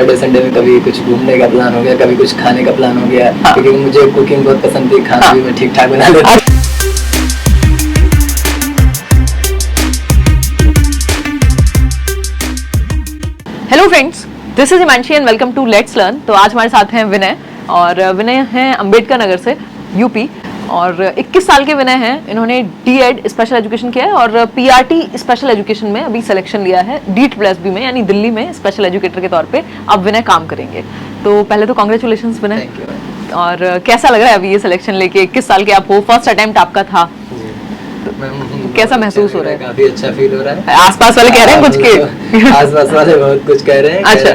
Saturday Sunday में कभी कुछ घूमने का प्लान हो गया, कभी कुछ खाने का प्लान हो गया। हाँ। क्योंकि मुझे कुकिंग बहुत पसंद थी, खाना हाँ। भी मैं ठीक ठाक बना लेता। Hello friends, this is Himanshi and welcome to let's learn. तो आज हमारे साथ हैं विनय, और विनय हैं अंबेडकर नगर से, यूपी, और 21 साल के विनय हैं। इन्होंने डीएड स्पेशल एजुकेशन किया है और पीआरटी स्पेशल एजुकेशन में अभी सिलेक्शन लिया है, DEET+B में, यानी दिल्ली में स्पेशल एजुकेटर के तौर पे अब विनय काम करेंगे। तो पहले तो कांग्रेचुलेशंस विनय। Thank you. और कैसा लग रहा है अभी ये सिलेक्शन लेके? 21 साल के आप हो, फर्स्ट अटेम्प्ट आपका था, कैसा महसूस हो रहा है? काफी अच्छा फील हो रहा है। आसपास वाले कह रहे हैं कुछ के आसपास वाले बहुत कुछ कह रहे हैं। अच्छा।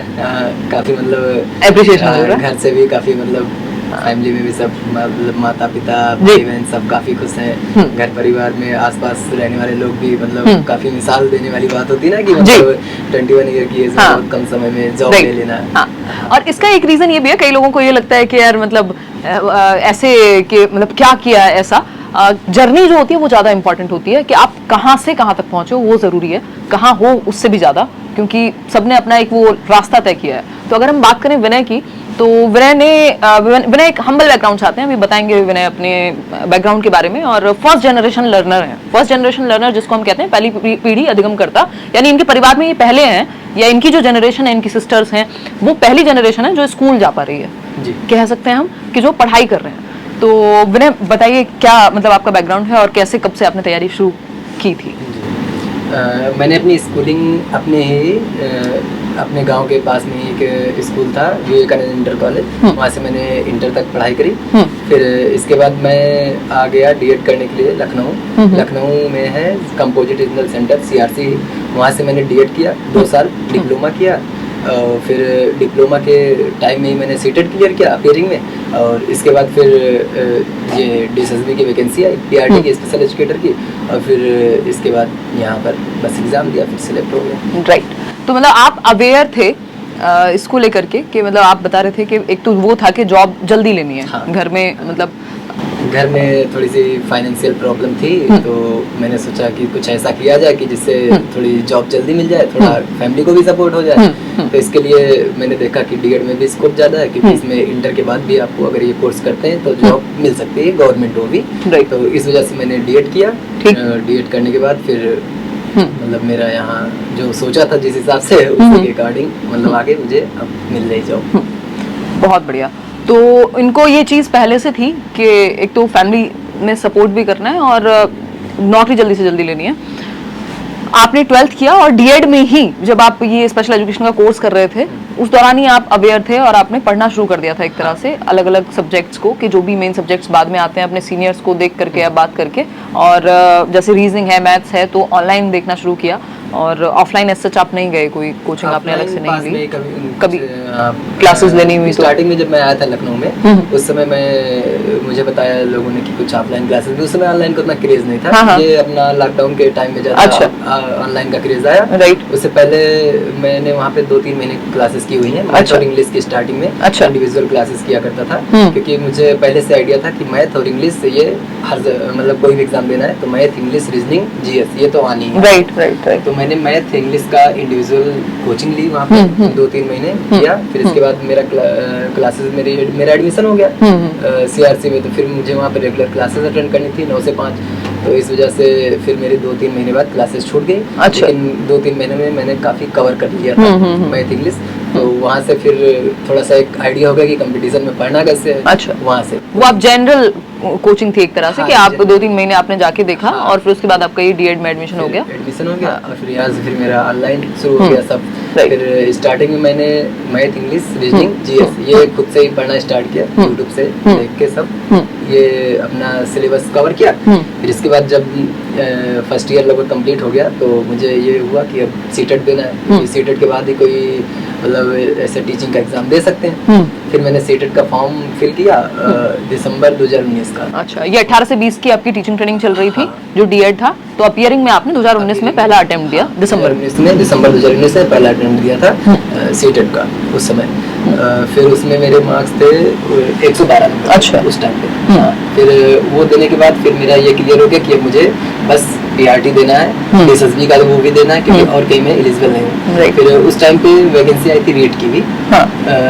काफी मतलब एप्रिशिएशन हो रहा है। घर से भी काफी मतलब फैमिली में भी सब मतलब माता पिता जी। बहन सब काफी खुश हैं। घर परिवार में आसपास रहने वाले लोग भी मतलब काफी मिसाल देने वाली बात होती है ना कि मतलब 21 ईयर की एज में बहुत कम समय में जॉब ले लेना। हाँ। और इसका एक रीजन ये भी है, कई लोगों को ये लगता है कि यार मतलब ऐसे कि मतलब क्या किया ऐसा, जर्नी जो होती है वो ज़्यादा इंपॉर्टेंट होती है कि आप कहाँ से कहाँ तक पहुँचो, वो ज़रूरी है। कहाँ हो उससे भी ज़्यादा, क्योंकि सबने अपना एक वो रास्ता तय किया है। तो अगर हम बात करें विनय की, तो विनय एक हम्बल बैकग्राउंड से आते हैं। अभी बताएंगे विनय अपने बैकग्राउंड के बारे में। और फर्स्ट जनरेशन लर्नर हैं। फर्स्ट जनरेशन लर्नर जिसको हम कहते हैं, पहली पीढ़ी अधिगम करता, यानी इनके परिवार में ये पहले हैं, या इनकी जो जनरेशन है, इनकी सिस्टर्स हैं, वो पहली जनरेशन है जो स्कूल जा पा रही है, कह सकते हैं हम, कि जो पढ़ाई कर रहे हैं। तो विनय बताइए, क्या मतलब आपका बैकग्राउंड है और कैसे कब से आपने तैयारी शुरू की थी? मैंने अपनी स्कूलिंग अपने गांव के पास में एक स्कूल था, विवेकानंद इंटर कॉलेज, वहाँ से मैंने इंटर तक पढ़ाई करी। फिर इसके बाद मैं आ गया डीएड करने के लिए लखनऊ में है कंपोजिट रीजनल सेंटर CRC, वहाँ से मैंने डीएड किया 2 साल, डिप्लोमा किया। फिर डिप्लोमा के टाइम में ही मैंने सीटेट क्लियर किया अपियरिंग में। और इसके बाद फिर ये DSSB की वैकेंसी आई पीआरटी की स्पेशल एजुकेटर की, और फिर इसके बाद यहाँ पर बस एग्ज़ाम दिया, फिर सिलेक्ट हो गया। राइट। तो मतलब आप अवेयर थे इसको लेकर के कि मतलब आप बता रहे थे कि एक तो वो था कि जॉब जल्दी लेनी है। हाँ। घर में मतलब घर में थोड़ी सी फाइनेंशियल प्रॉब्लम थी, तो मैंने सोचा कि कुछ ऐसा किया जाए कि जिससे थोड़ी जॉब जल्दी मिल जाए, थोड़ा फैमिली को भी सपोर्ट हो जाए। तो इसके लिए मैंने देखा कि डीएड में भी स्कोप ज़्यादा है, क्योंकि इसमें इंटर के बाद भी आपको अगर ये कोर्स करते हैं तो जॉब मिल सकती है, गवर्नमेंट हो भी। तो इस वजह से मैंने डीएड किया। डीएड करने के बाद फिर मतलब मेरा यहाँ जो सोचा था जिस हिसाब से, उसके अकॉर्डिंग मतलब आगे मुझे अब मिल रही जॉब। बहुत बढ़िया। तो इनको ये चीज़ पहले से थी कि एक तो फैमिली में सपोर्ट भी करना है और नौकरी जल्दी से जल्दी लेनी है। आपने 12th किया और डीएड में ही जब आप ये स्पेशल एजुकेशन का कोर्स कर रहे थे, उस दौरान ही आप अवेयर थे और आपने पढ़ना शुरू कर दिया था एक तरह से अलग अलग सब्जेक्ट्स को, कि जो भी मेन सब्जेक्ट्स बाद में आते हैं अपने सीनियर्स को देख करके या बात करके। और जैसे रीजनिंग है, मैथ्स है, तो ऑनलाइन देखना शुरू किया। और ऑफलाइन एज सच आप नहीं गए, कोई कोचिंग आपने अलग से नहीं ली? कभी क्लासेस लेनी हुई? स्टार्टिंग में जब मैं आया था लखनऊ में, उस समय मुझे बताया लोगों ने कि कुछ ऑफलाइन क्लासेस भी, उस समय ऑनलाइन का उतना क्रेज नहीं था। हाँ। ये अपना लॉकडाउन के टाइम में ज्यादा ऑनलाइन का क्रेज आया। राइट। उससे पहले मैंने वहाँ पे 2-3 महीने क्लासेस की हुई हैं। मैथ और इंग्लिश की स्टार्टिंग में इंडिविजुअल क्लासेस किया करता था, क्योंकि मुझे पहले से आइडिया था कि मैथ और इंग्लिश ये हर मतलब कोई भी एग्जाम देना है तो मैथ, इंग्लिश, रीजनिंग, जीएस ये तो आनी है। राइट। तो मैंने मैथ इंग्लिश का इंडिविजुअल कोचिंग ली वहाँ पे 2-3 महीने किया। फिर इसके बाद मेरा क्लासेस मेरा एडमिशन हो गया CRC में। तो फिर मुझे वहाँ पे रेगुलर क्लासेस अटेंड करनी थी 9 से 5। तो इस वजह से फिर मेरी 2-3 महीने बाद क्लासेस छूट गई। लेकिन 2-3 महीने में मैंने काफ़ी कवर कर लिया था मैथ इंग्लिश। तो वहाँ से फिर थोड़ा सा एक आइडिया हो गया कि कंपटीशन में पढ़ना कैसे है। अच्छा। वहाँ से वो आप जनरल कोचिंग थी एक तरह से? हाँ, कि आप 2-3 महीने आपने जाके देखा। हाँ। और फिर उसके बाद आपका ये डीएड में एडमिशन हो गया। हाँ। और फिर यहाँ से फिर मेरा ऑनलाइन शुरू हो गया सब। फिर स्टार्टिंग में मैंने मैथ, इंग्लिश, रीजनिंग, जीएस ये खुद से ही पढ़ना स्टार्ट किया, यूट्यूब से देख के सब ये अपना सिलेबस कवर किया। फिर इसके बाद जब फर्स्ट ईयर लगभग कंप्लीट हो गया, तो मुझे ये हुआ कि अब सीटेट देना है। सीटेट के बाद ही कोई मतलब ऐसे टीचिंग का एग्जाम दे सकते हैं। फिर मैंने सीटेट का फॉर्म फिल किया दिसंबर 2019 का। अच्छा, ये 18 से 20 की आपकी टीचिंग ट्रेनिंग चल रही थी, जो डीएड था। तो अपीयरिंग में आपने 2019 में पहला अटेम्प्ट दिया, दिसंबर 2019 में पहला अटेम्प्ट दिया था सीटेट का उस समय। फिर उसमें मेरे मार्क्स थे 112 नंबर। अच्छा। उस टाइम पे। फिर वो देने के बाद फिर मेरा ये क्लियर हो गया कि अब मुझे बस PRT देना है, SSB का वो भी देना है क्योंकि और कहीं मैं एलिजिबल नहीं हूँ। Right. फिर उस टाइम पे वैकेंसी आई थी रीट की भी, हाँ।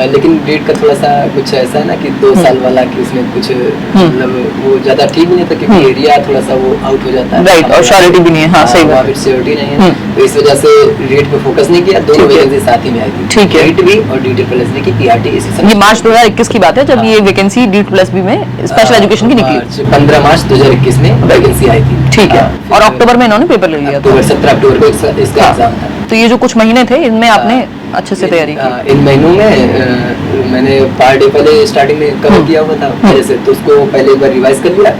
लेकिन रीट का थोड़ा सा कुछ ऐसा है ना कि 2 साल वाला कि उसमें कुछ मतलब वो ज्यादा ठीक भी नहीं था क्योंकि एरिया थोड़ा सा वो आउट हो जाता है। राइट, और श्योरिटी भी नहीं है। हाँ, सही वहाँ बात। पे श्योरिटी नहीं है, तो इस वजह से रीट पे फोकस नहीं किया। दोनों ठीक है। वैकेंसी साथ ही में आई थी, ठीक है। रीट भी और DT+B की PRT इसी समय। ये मार्च 2021 की बात है जब हाँ। ये वैकेंसी DT+B में स्पेशल एजुकेशन की निकली। 15 मार्च 2021 में वैकेंसी आई थी। ठीक है, हाँ, और फिर अक्टूबर में इन्होंने पेपर ले लिया था। अक्टूबर 17 अक्टूबर को इसका एग्जाम था। तो ये जो कुछ महीने थे इनमें आपने अच्छे से तैयारी की। इन महीनों में मैंने पार्ट ए पहले स्टार्टिंग में कवर किया हुआ था पहले से, तो उसको पहले एक बार रिवाइज कर लिया।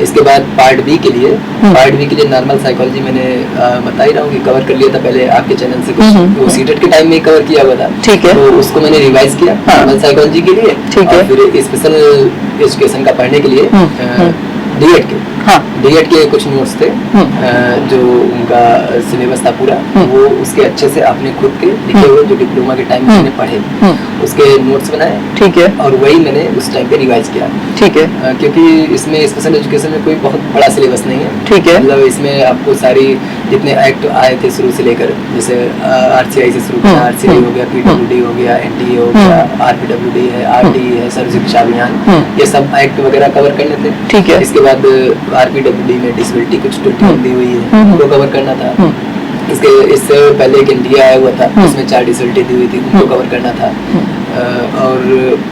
इसके बाद पार्ट बी के लिए नॉर्मल साइकोलॉजी मैंने बता ही रहा हूँ कि कवर कर लिया था पहले आपके चैनल से, कुछ वो सीटेट के टाइम में कवर किया हुआ था। ठीक है। तो उसको मैंने रिवाइज किया नॉर्मल साइकोलॉजी के लिए। ठीक है। और फिर स्पेशल एजुकेशन का पढ़ने के लिए डीएड के, हाँ। डीएड के कुछ नोट्स थे जो उनका सिलेबस था पूरा, वो उसके अच्छे से आपने खुद के लिखे हुए जो डिप्लोमा के टाइम में मैंने पढ़े उसके नोट्स बनाए। ठीक है। और वही मैंने उस टाइम पे रिवाइज किया। ठीक है। क्योंकि इसमें स्पेशल एजुकेशन में कोई बहुत बड़ा सिलेबस नहीं है। ठीक है। मतलब इसमें आपको सारी जितने एक्ट आए थे शुरू से लेकर, जैसे RCI से शुरू किया, RCI हो गया, PWD हो गया, NTA हो गया, RPWD है, RTE है, सर्व शिक्षा अभियान, ये सब एक्ट वगैरह कवर करने थे। ठीक है। इसके बाद RPWD में डिसेबिलिटी कुछ 21 दी हुई है, उनको कवर करना था। इससे पहले एक इंडिया आया हुआ था, उसमें 4 डिसेबिलिटी दी हुई थी, उनको कवर करना था। और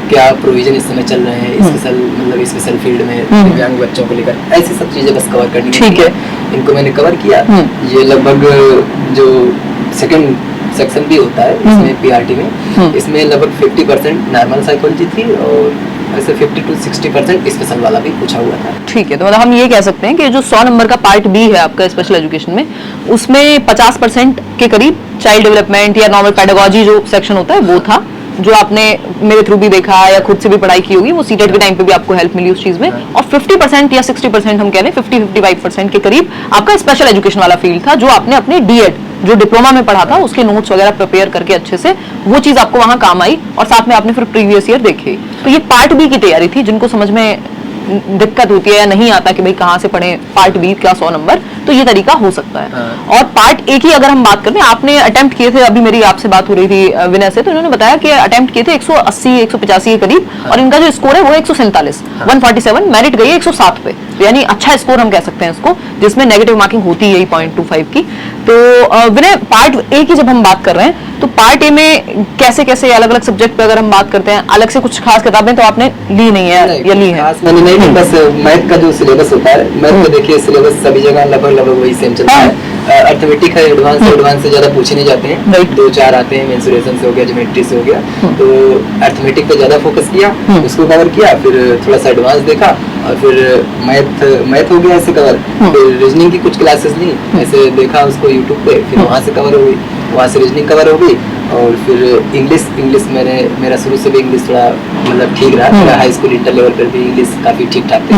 क्या प्रोविजन इस समय चल रहे हैं स्पेशल फील्ड में दिव्यांग बच्चों को लेकर, ऐसी सब चीजें बस कवर करनी। ठीक है। इनको मैंने कवर किया। ये लगभग जो सेकंड सेक्शन भी होता है इसमें PRT में, इसमें लगभग 50% नॉर्मल साइकोलॉजी थी और ऐसे 50 to 60% स्पेशल वाला भी पूछा हुआ था। ठीक है, तो मतलब हम ये कह सकते हैं कि जो 100 नंबर का पार्ट बी है आपका स्पेशल एजुकेशन में, उसमें 50% के करीब चाइल्ड डेवलपमेंट या नॉर्मल पेडागोजी जो सेक्शन होता है वो था, जो आपने मेरे थ्रू भी देखा या खुद से भी पढ़ाई की होगी, वो सीटेट के टाइम पे भी आपको हेल्प मिली उस चीज में। और 50% या 60% हम कह लें 50-55% के करीब आपका स्पेशल एजुकेशन वाला फील्ड था, जो आपने अपने डीएड जो डिप्लोमा में पढ़ा था उसके नोट्स वगैरह प्रिपेयर करके अच्छे से वो चीज आपको वहां काम आई, और साथ में आपने फिर प्रीवियस ईयर देखे। तो ये पार्ट बी की तैयारी थी। जिनको समझ में दिक्कत होती है या नहीं आता कि भाई कहाँ से पढ़े पार्ट बी का 100 नंबर, तो ये तरीका हो सकता है। और पार्ट ए की अगर हम बात करें, आपने अटेम्प्ट किए थे, अभी मेरी आपसे बात हो रही थी विनय से, तो इन्होंने बताया कि अटेम्प्ट किए थे 180-185 के करीब, और इनका जो स्कोर है वो 147, 147, मेरिट गई है 107 पे, तो यानी अच्छा स्कोर हम कह सकते हैं इसको, जिसमें नेगेटिव मार्किंग होती है 0.25 की। तो विनय, पार्ट ए की जब हम बात कर रहे हैं, तो पार्ट ए में कैसे कैसे अलग अलग सब्जेक्ट पे अगर हम बात करते हैं, अलग से कुछ खास किताबें तो आपने ली नहीं है या ली है? मैंने नहीं, बस मैथ का जो सिलेबस होता है, मैथ में देखिए सिलेबस सभी जगह लगभग वही सेम चलता है। अर्थमेटिक है, एडवांस से ज्यादा पूछे नहीं जाते हैं, 2-4 आते हैं, मेंसुरेशन से हो गया, ज्योमेट्री से हो गया, तो अर्थमेटिक पे ज्यादा फोकस किया, उसको कवर किया, फिर थोड़ा सा एडवांस देखा, और फिर मैथ हो गया ऐसे कवर। फिर रीजनिंग की कुछ क्लासेस ली, ऐसे देखा उसको यूट्यूब पे, फिर वहाँ से कवर हो गई, वहाँ से रीजनिंग कवर हो गई। और फिर इंग्लिश मेरा शुरू से भी इंग्लिश थोड़ा मतलब ठीक रहा, मेरा हाई स्कूल इंटर लेवल पर भी इंग्लिश काफी ठीक ठाक थे।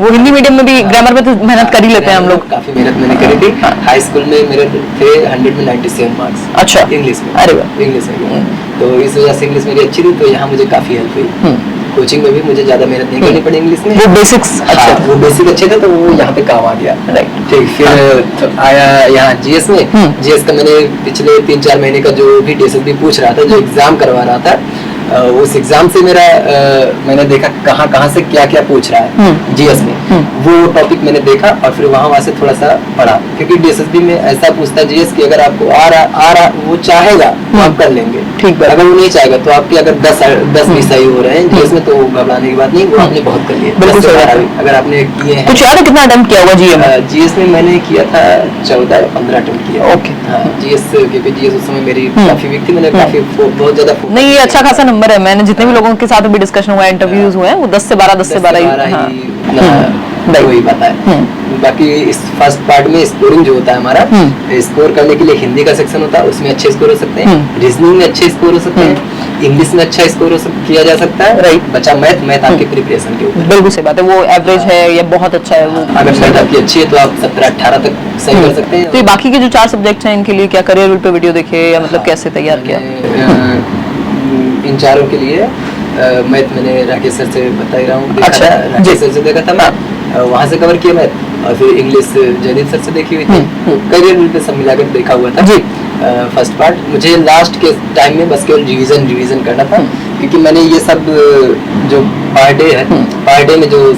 वो हिंदी मीडियम में भी ग्रामर में तो मेहनत कर ही लेते हैं हम लोग, काफी मेहनत मैंने करी थी। हाई स्कूल में मेरे थे 100 में 97 मार्क्स। अच्छा, इंग्लिश में? अरे वाह, इंग्लिश में। तो इस वजह से इंग्लिश मेरी अच्छी थी, तो यहाँ मुझे काफी हेल्प हुई। कोचिंग में भी मुझे ज्यादा मेहनत नहीं करनी पड़ी इंग्लिश में, वो बेसिक्स अच्छा, वो बेसिक अच्छे थे, तो वो यहाँ पे काम आ गया। ठीक, फिर आया यहाँ जीएस में। जीएस का मैंने पिछले 3-4 महीने का जो भी DSSB पूछ रहा था, जो एग्जाम करवा रहा था, उस एग्जाम से मेरा मैंने देखा कहाँ से क्या क्या पूछ रहा है जीएस में, वो टॉपिक मैंने देखा और फिर वहाँ से थोड़ा सा पढ़ा। क्योंकि DSSB में ऐसा पूछता है जीएस कि अगर आपको आ रहा वो चाहेगा तो आप कर लेंगे, ठीक है, अगर वो नहीं चाहेगा तो आपके अगर 10-20 सही हो रहे हैं जीएस में, तो घबराने की बात नहीं, वो आपने बहुत कर लिया। अगर आपने किए हैं, कुछ याद है कितना अटेम्प्ट किया हुआ जीएस में? मैंने किया था 14 या 15 अटेम्प्ट किया। ओके, जीएस, क्योंकि जीएस उस समय मेरी काफी वीक थी, मैंने काफी बहुत ज्यादा नहीं, ये अच्छा खासा नंबर है। मैंने जितने भी लोगों के साथ भी डिस्कशन हुआ है, इंटरव्यूज हुए हैं, वो 10 से 12 ही वही बात है। बाकी इस फर्स्ट पार्ट में स्कोरिंग जो होता है हमारा, स्कोर करने के लिए हिंदी का सेक्शन होता है, उसमें अच्छे स्कोर हो सकते हैं, रीजनिंग में अच्छे स्कोर हो सकते हैं, इंग्लिश में अच्छा स्कोर किया जा सकता है। राइट, बचा मैथ आपके प्रिपरेशन के ऊपर। बिल्कुल सही बात है, वो एवरेज है या बहुत अच्छा है। वो अगर मैथ आपकी अच्छी है तो आप 17-18 तक सही कर सकते हैं। तो ये बाकी के जो 4 सब्जेक्ट्स हैं, इनके लिए क्या करियर विल पे वीडियो देखे या मतलब कैसे तैयार किया? इन चारों के लिए मैथ मैंने राकेश सर से बता ही रहा हूँ, अच्छा, राकेश सर से देखा था मैं, वहाँ से कवर किया मैथ। और फिर इंग्लिश जयदीप सर से देखी हुई थी, करियर पे सब मिलाकर देखा हुआ था जी। First part. मुझे लास्ट के टाइम में बस केवल रिवीजन करना था, क्योंकि मैंने ये सब जो पर डे में जो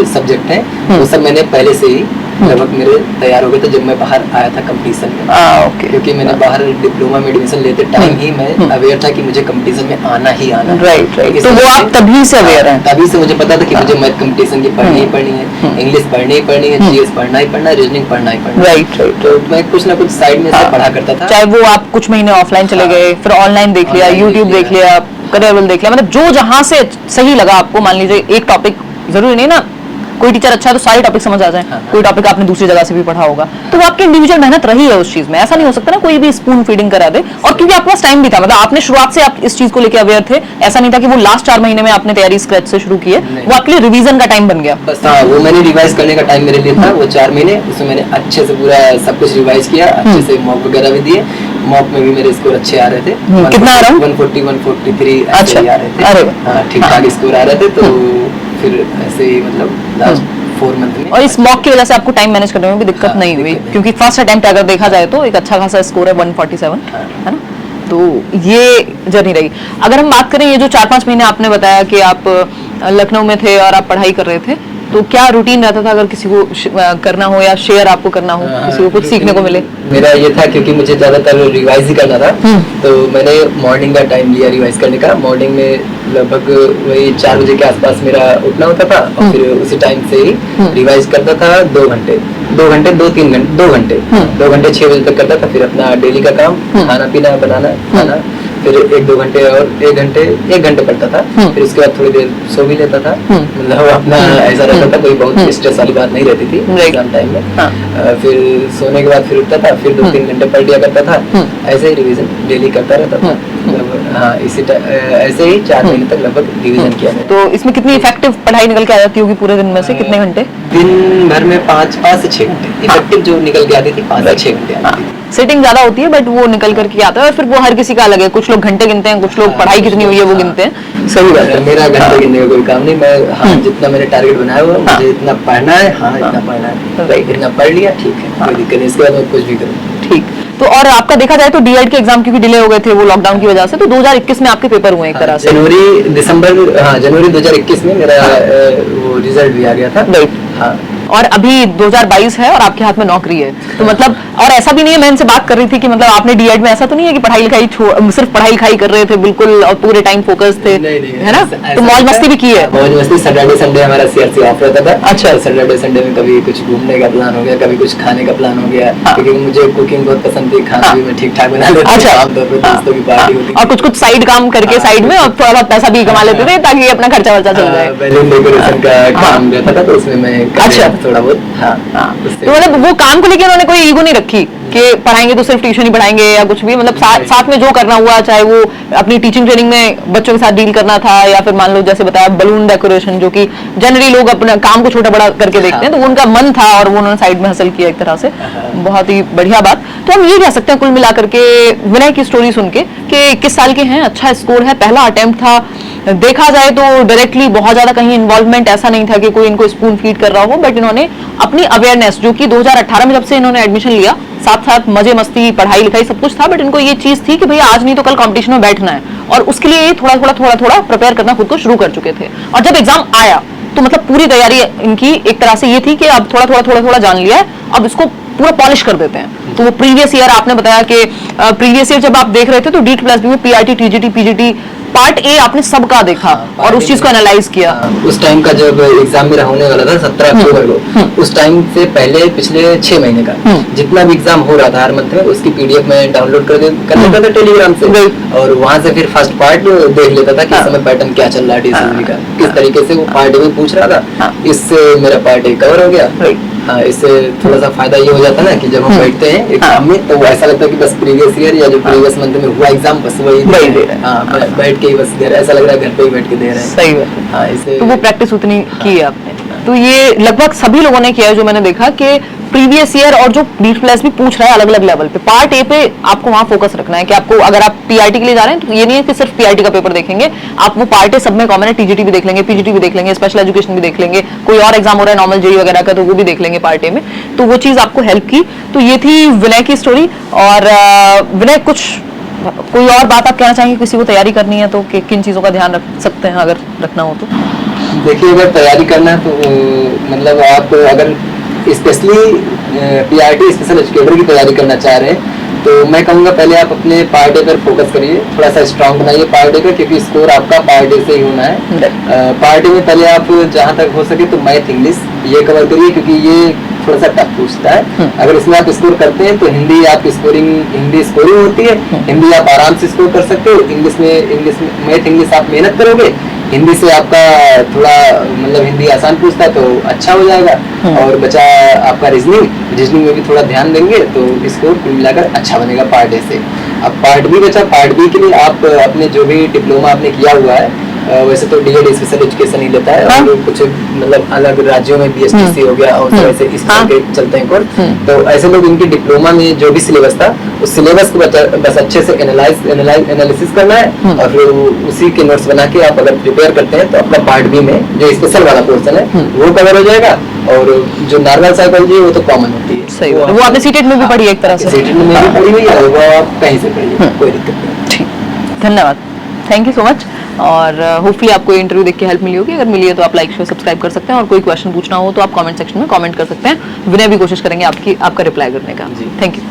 सब्जेक्ट हैं वो सब मैंने पहले से ही लगभग मेरे तैयार हो गए थे जब मैं बाहर आया था कंपटीशन में। ओके। क्योंकि मैंने बाहर डिप्लोमा में एडमिशन लेते टाइम ही मैं अवेयर था कि मुझे कंपटीशन में आना ही आना। राइट। तो वो आप तभी से अवेयर हैं? तभी से मुझे पता था कि मुझे मैथ कंपटीशन की पढ़नी ही पढ़नी है, इंग्लिश पढ़नी ही पढ़नी है, जीएस पढ़ना ही पढ़ना है, रीजनिंग पढ़ना ही पढ़ना है। राइट। तो मैं कुछ ना कुछ साइड में से पढ़ा करता था। चाहे वो आप कुछ महीने ऑफलाइन चले गए, फिर ऑनलाइन देख लिया, यूट्यूब देख लिया, करियर देख लिया, मतलब जो जहां से सही लगा आपको। मान लीजिए एक टॉपिक, जरूरी नहीं ना कोई टीचर अच्छा है तो सारे टॉपिक समझ आ जाए, कोई टॉपिक आपने दूसरी जगह से भी पढ़ा होगा, तो वो आपकी इंडिविजुअल मेहनत रही है उस चीज में। ऐसा नहीं हो सकता ना कोई भी स्पून फीडिंग करा दे। और क्योंकि आपके पास टाइम भी था, मतलब आपने शुरुआत से आप इस चीज को लेकर अवेयर थे, ऐसा नहीं था कि वो लास्ट 4 महीने में आपने तैयारी स्क्रैच से शुरू की है, वो आपके लिए रिवीजन का टाइम बन गया। बस हाँ, वो मैंने रिवाइज करने का टाइम मेरे लिए था, वो 4 महीने, उसमें मैंने अच्छे से पूरा सब कुछ रिवाइज किया, अच्छे से मॉक वगैरह भी दिए। मॉक में भी मेरे स्कोर अच्छे आ रहे थे। कितना आ रहा है? 140 143 अच्छा आ रहे थे। अरे हाँ, ठीक ठाक स्कोर आ रहे थे। तो फिर ऐसे ही मतलब लास्ट 4 मंथ में। और इस मॉक की वजह से आपको टाइम मैनेज करने में भी दिक्कत नहीं हुई, क्योंकि फर्स्ट अटेम्प्ट अगर देखा जाए तो एक अच्छा खासा स्कोर है 147, है ना? तो ये जर्नी रही। अगर हम बात करें ये जो 4-5 महीने आपने बताया कि आप लखनऊ में थे और आप पढ़ाई कर रहे थे, तो क्या रूटीन रहता था अगर किसी को करना हो या शेयर आपको करना हो, किसी को कुछ सीखने को मिले? मेरा ये था क्योंकि मुझे ज्यादातर रिवाइज ही करना था, तो मैंने मॉर्निंग का टाइम लिया रिवाइज करने का। मॉर्निंग में लगभग वही 4 बजे के आसपास मेरा उठना होता था और फिर उसी टाइम से ही रिवाइज करता था 2 घंटे 2 घंटे 6 बजे तक करता था। फिर अपना डेली का काम, खाना पीना बनाना खाना, फिर 1-2 घंटे और 1 घंटे पढ़ता था। फिर उसके बाद थोड़ी देर सो भी लेता था, मतलब अपना ऐसा रहता था, कोई बहुत स्ट्रेस वाली बात नहीं रहती थी एग्जाम टाइम में। फिर सोने के बाद फिर उठता था, फिर 2-3 घंटे पढ़ लिया करता था। ऐसे ही रिवीजन डेली करता रहता था। हाँ, ऐसे ही 4 महीने तक लगभग रिवीजन किया मैंने। तो इसमें कितनी इफेक्टिव पढ़ाई निकल के आ जाती होगी पूरे दिन में से? कितने घंटे? दिन भर में 5 से 6 घंटे इफेक्टिव जो निकल के आती थी, 5 से 6 घंटे आती थी। सेटिंग ज्यादा होती है बट वो निकल करके आता है, और फिर वो हर किसी का अलग है। कुछ लोग घंटे गिनते हैं, कुछ लोग पढ़ाई कितनी हुई है वो गिनते हैं। सही बात है, मेरा घंटे गिनने का कोई काम नहीं। मैं जितना मैंने टारगेट बनाया हुआ, मुझे इतना पढ़ना है, इतना पढ़ना है, इतना पढ़ लिया, ठीक है, कोई दिक्कत नहीं। इसके बाद मैं कुछ भी करूँ, ठीक। तो और आपका देखा जाए तो डीएड के एग्जाम क्योंकि डिले हो गए थे वो लॉकडाउन की वजह से, तो 2021 में आपके पेपर हुए एक तरह से। जनवरी 2021 में मेरा वो रिजल्ट भी आ गया था। राइट। हाँ, और अभी 2022 है और आपके हाथ में नौकरी है, तो मतलब और ऐसा भी नहीं है, मैं इनसे बात कर रही थी कि मतलब आपने डीएड में ऐसा तो नहीं है कि पढ़ाई लिखाई सिर्फ पढ़ाई लिखाई कर रहे थे बिल्कुल और पूरे टाइम फोकस थे? नहीं, है ना? तो मौज मस्ती भी की है? मौज मस्ती। सैटरडे संडे हमारा सीआरसी ऑफ रहता था। अच्छा। सैटरडे संडे में कभी कुछ घूमने का प्लान हो गया, कभी कुछ खाने का प्लान हो गया, क्योंकि मुझे कुकिंग बहुत पसंद थी, खाना भी मैं ठीक ठाक बना लेता था। अच्छा। आमतौर पर दोस्तों की पार्टी होती और कुछ साइड काम करके साइड में और थोड़ा बहुत पैसा भी कमा लेते थे ताकि अपना खर्चा वर्चा चल जाए। बैलून डेकोरेशन का काम रहता था, तो उसमें मैं अच्छा थोड़ा बहुत। हाँ, तो मतलब वो काम को लेकर उन्होंने कोई ईगो नहीं रखी कि पढ़ाएंगे तो सिर्फ ट्यूशन ही पढ़ाएंगे या कुछ भी, मतलब साथ में जो करना हुआ, चाहे वो अपनी टीचिंग ट्रेनिंग में बच्चों के साथ डील करना था या फिर मान लो जैसे बताया बलून डेकोरेशन, जो कि जनरली लोग अपने काम को छोटा बड़ा करके देखते हैं, तो उनका मन था और वो उन्होंने साइड में हासिल किया एक तरह से। बहुत ही बढ़िया बात। तो हम ये कह सकते हैं कुल मिलाकर के विनय की स्टोरी सुन के कि 21 साल के हैं, अच्छा स्कोर है, पहला अटेम्प्ट था, देखा जाए तो डायरेक्टली बहुत ज्यादा कहीं इन्वॉल्वमेंट ऐसा नहीं था कि कोई इनको स्पून फीड कर रहा हो, बट इन्होंने अपनी अवेयरनेस, जो कि 2018 में जब से इन्होंने एडमिशन लिया, साथ साथ मजे मस्ती पढ़ाई लिखाई सब कुछ था, बट इनको ये चीज थी कि भैया आज नहीं तो कल कंपटीशन में बैठना है, और उसके लिए थोड़ा प्रिपेयर करना खुद को शुरू कर चुके थे। और जब एग्जाम आया तो मतलब पूरी तैयारी इनकी एक तरह से ये थी कि अब थोड़ा जान लिया है, अब इसको पूरा पॉलिश कर देते हैं। तो वो प्रीवियस ईयर आपने बताया कि प्रीवियस ईयर जब आप देख रहे थे तो DEET+B में PRT, TGT, PGT part A आपने सबका देखा और उस चीज को एनालाइज किया। उस टाइम का जब एग्जाम मेरा होने वाला था 17 अक्टूबर को, उस टाइम से पहले पिछले 6 महीने का जितना भी एग्जाम हो रहा था हर मंथ में, उसकी पीडीएफ में डाउनलोड कर लेता था टेलीग्राम से, और वहां से फिर फर्स्ट पार्ट देख लेता था कि इस समय पैटर्न क्या चल रहा है DCME का, किस तरीके से वो पार्ट ए में पूछ रहा था, इससे मेरा पार्ट ए कवर हो गया। हाँ, इससे थोड़ा सा फायदा ये हो जाता है ना कि जब हम बैठते हैं एग्जाम में तो ऐसा लगता है कि बस प्रीवियस ईयर या जो प्रीवियस मंथ में हुआ एग्जाम बस वही दे रहे हैं। बैठ के ही बस दे रहे हैं, ऐसा लग रहा है घर पे ही बैठ के दे रहे हैं। सही बात है। हाँ, इसे तो वो प्रैक्टिस उतनी की है आपने। तो ये लगभग सभी लोगों ने किया है जो मैंने देखा कि प्रीवियस ईयर और जो नीट प्लस भी पूछ रहा है अलग अलग लेवल पे। पार्ट ए पे आपको वहां फोकस रखना है कि आपको, अगर आप पीआईटी के लिए जा रहे हैं तो ये नहीं है कि सिर्फ पीआईटी का पेपर देखेंगे आप, वो पार्ट ए सब में कॉमन है, टीजीटी भी देख लेंगे, पीजीटी भी देख लेंगे, स्पेशल एजुकेशन भी देख लेंगे, कोई और एग्जाम हो रहा है नॉर्मल जेई वगैरह का तो वो भी देख लेंगे पार्ट ए में। तो वो चीज आपको हेल्प की। तो ये थी विनय की स्टोरी। और विनय, कुछ कोई और बात आप कहना चाहेंगे किसी को तैयारी करनी है तो कि किन चीजों का ध्यान रख सकते हैं अगर रखना हो तो? देखिए, अगर तैयारी करना है तो मतलब आप अगर स्पेशली पीआरटी स्पेशल एजुकेटर की तैयारी करना चाह रहे हैं तो मैं कहूँगा पहले आप अपने पार्ट डे पर फोकस करिए, थोड़ा सा स्ट्रांग बनाइए पार्ट डे का, क्योंकि स्कोर आपका पार्ट डे से ही होना है। पार्ट डे में पहले आप जहाँ तक हो सके तो मैथ इंग्लिश ये कवर करिए, क्योंकि ये थोड़ा सा टफ पूछता है। अगर इसमें आप स्कोर करते हैं तो हिंदी आप हिंदी स्कोरिंग होती है, हिंदी आप आराम से स्कोर कर सकते हो। इंग्लिश में मैथ इंग्लिश आप मेहनत करोगे, हिंदी से आपका थोड़ा मतलब हिंदी आसान पूछता है तो अच्छा हो जाएगा। और बचा आपका रीजनिंग में भी थोड़ा ध्यान देंगे तो स्कोर कुल मिलाकर अच्छा बनेगा पार्ट ए से। अब पार्ट बी बचा, पार्ट बी के लिए आप अपने जो भी डिप्लोमा आपने किया हुआ है, वैसे तो डीएड स्पेशल एजुकेशन ही लेता है, और कुछ मतलब अलग राज्यों में बीएसटीसी हो गया और वैसे इस तरह के चलते हैं कोर्स। तो ऐसे लोग इनके डिप्लोमा में जो भी सिलेबस था उस सिलेबस को बस अच्छे से एनालिसिस करना है, और फिर उसी के नोट्स बना के आप अगर प्रिपेयर करते हैं तो आपका पार्ट बी में जो स्पेशल वाला पोर्शन है वो कवर हो जाएगा। और जो नॉर्मल साइकोलॉजी है वो तो कॉमन होती है। सही बात है, वो आपने सीटेट में भी पढ़ी है एक तरह से? सीटेट में भी पढ़ी हुई है, वो आप कहीं से पढ़िए, कोई दिक्कत नहीं। ठीक, धन्यवाद, थैंक यू सो मच। और होपफुली आपको ये इंटरव्यू देख के हेल्प मिली होगी। अगर मिली है तो आप लाइक शेयर सब्सक्राइब कर सकते हैं, और कोई क्वेश्चन पूछना हो तो आप कमेंट सेक्शन में कमेंट कर सकते हैं। विनय भी कोशिश करेंगे आपका रिप्लाई करने का। Thank you.